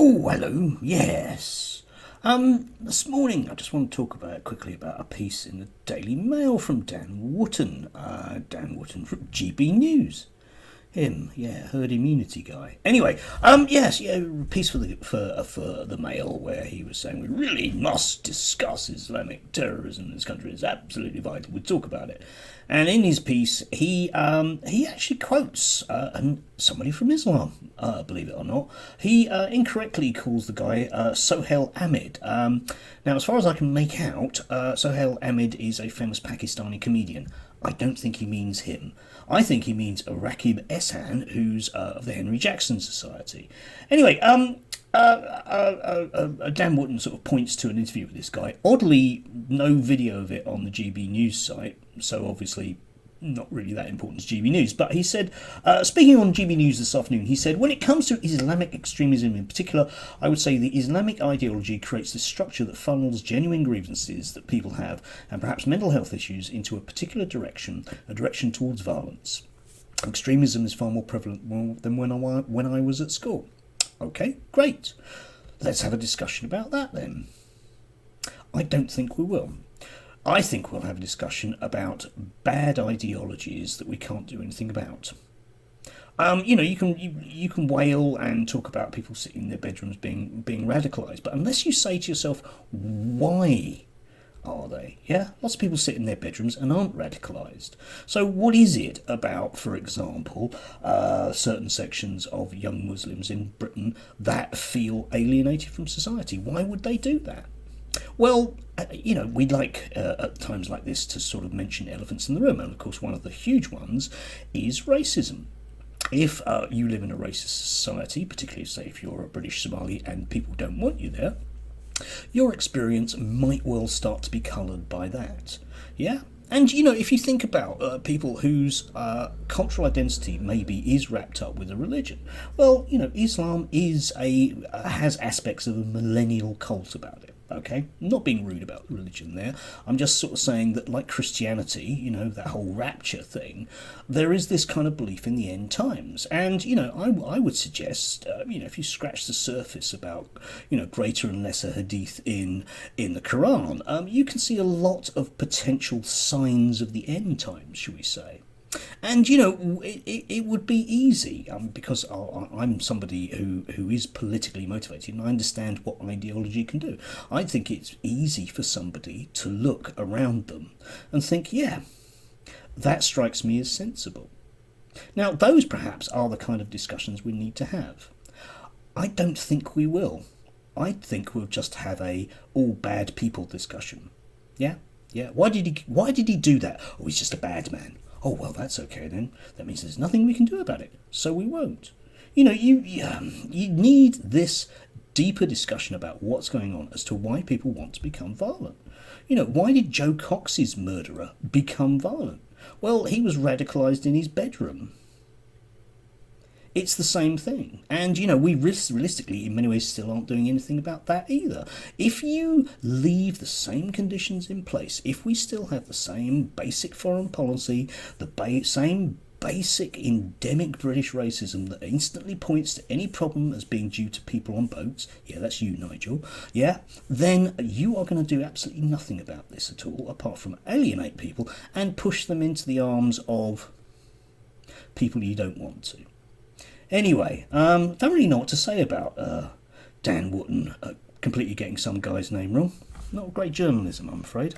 Oh, hello. Yes. This morning I just want to talk quickly about a piece in the Daily Mail from Dan Wootton. Dan Wootton from GB News. Him, yeah, herd immunity guy. Anyway, yes, yeah, piece for the Mail where he was saying we really must discuss Islamic terrorism in this country. It's absolutely vital. We talk about it. And in his piece, he actually quotes somebody from Islam, believe it or not. He incorrectly calls the guy Sohail Ahmed. Now, as far as I can make out, Sohail Ahmed is a famous Pakistani comedian. I don't think he means him. I think he means Rakib Ehsan, who's of the Henry Jackson Society. Anyway, Dan Wootton sort of points to an interview with this guy. Oddly, no video of it on the GB News site, so obviously not really that important to GB News. But he said, speaking on GB News this afternoon, he said, when it comes to Islamic extremism in particular, I would say the Islamic ideology creates this structure that funnels genuine grievances that people have, and perhaps mental health issues, into a particular direction, a direction towards violence. Extremism is far more prevalent than when I was at school. Okay, great. Let's have a discussion about that then. I don't think we will. I think we'll have a discussion about bad ideologies that we can't do anything about. You can wail and talk about people sitting in their bedrooms being radicalised, but unless you say to yourself, why are they? Yeah, lots of people sit in their bedrooms and aren't radicalised. So what is it about, for example, certain sections of young Muslims in Britain that feel alienated from society? Why would they do that? Well, we'd like at times like this to sort of mention elephants in the room, and of course one of the huge ones is racism. If you live in a racist society, particularly say if you're a British Somali and people don't want you there, your experience might well start to be coloured by that. Yeah? And, if you think about people whose cultural identity maybe is wrapped up with a religion, well, Islam has aspects of a millennial cult about it. Okay, I'm not being rude about religion there. I'm just sort of saying that, like Christianity, that whole rapture thing, there is this kind of belief in the end times. And, I would suggest, if you scratch the surface about, greater and lesser hadith in the Quran, you can see a lot of potential signs of the end times, shall we say. And, it would be easy, because I'm somebody who is politically motivated and I understand what ideology can do. I think it's easy for somebody to look around them and think, yeah, that strikes me as sensible. Now, those perhaps are the kind of discussions we need to have. I don't think we will. I think we'll just have a all bad people discussion. Yeah? Yeah. Why did he do that? Oh, he's just a bad man. Oh, well, that's okay then. That means there's nothing we can do about it, so we won't. You need this deeper discussion about what's going on as to why people want to become violent. Why did Joe Cox's murderer become violent? Well, he was radicalised in his bedroom. It's the same thing. And, we realistically, in many ways, still aren't doing anything about that either. If you leave the same conditions in place, if we still have the same basic foreign policy, the same basic endemic British racism that instantly points to any problem as being due to people on boats, yeah, that's you, Nigel, yeah, then you are going to do absolutely nothing about this at all, apart from alienate people and push them into the arms of people you don't want to. Anyway, don't really know what to say about Dan Wootton completely getting some guy's name wrong. Not great journalism, I'm afraid.